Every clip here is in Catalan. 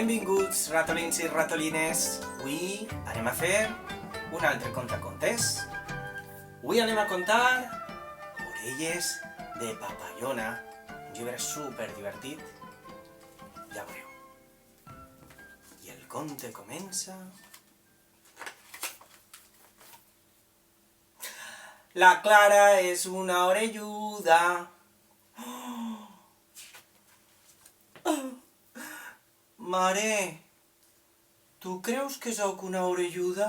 Benvinguts, ratolins i ratolines. Avui anem a fer un altre contacontes. Avui anem a contar Orelles de papallona, un llibre super divertit. Ja veureu. I el conte comença... La Clara és una orelluda. Mare, tu creus que sóc una orelluda?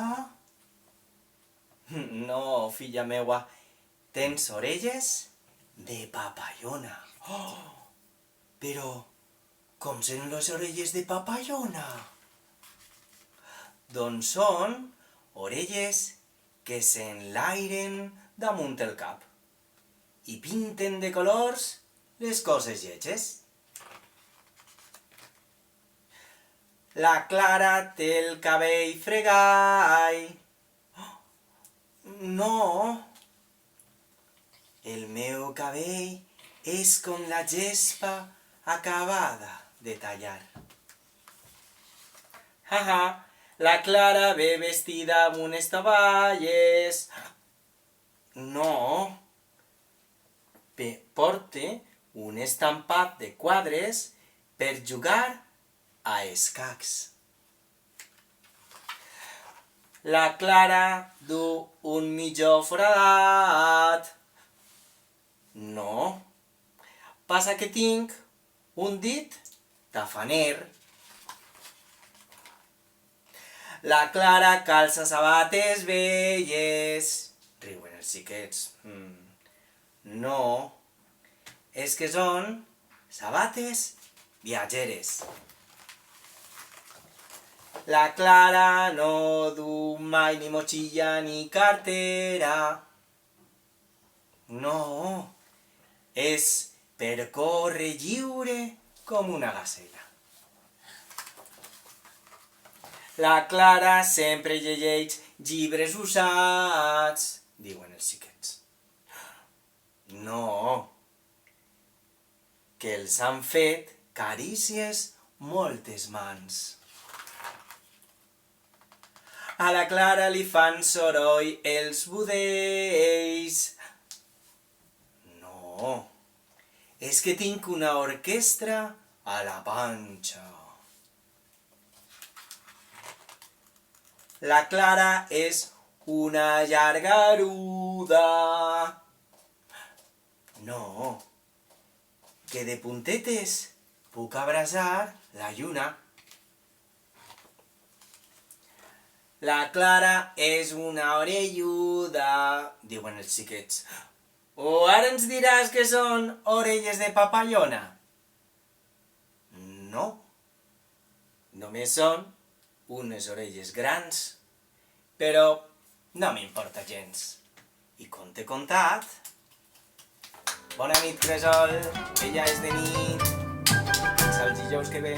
No, filla meua, tens orelles de papallona. Però, com són les orelles de papallona? Doncs són orelles que s'enlairen damunt el cap i pinten de colors les coses lletges. La Clara té el cabell fregai. No, el meu cabell és com la gespa acabada de tallar. La Clara ve vestida amb unes tovalles. No, porta un estampat de quadres per jugar a escacs. La Clara du un mitjó foradat. No, passa que tinc un dit tafaner. La Clara calça sabates velles. Riuen els xiquets. No, és que són sabates viatgeres. La Clara no du mai ni motxilla ni cartera. No, és per córrer lliure com una gacela. La Clara sempre llegeix llibres usats, diuen els xiquets. No, que els han fet carícies moltes mans. A la Clara li fan soroll els budells. No, és que tinc una orquestra a la panxa. La Clara és una llargaruda. No, que de puntetes puc abraçar la lluna. La Clara és una orelluda, diuen els xiquets. O ara ens diràs que són orelles de papallona? No, només són unes orelles grans, però no m'importa gens. I conte contat. Bona nit, cresol, que ja és de nit. Fins el dijous que ve.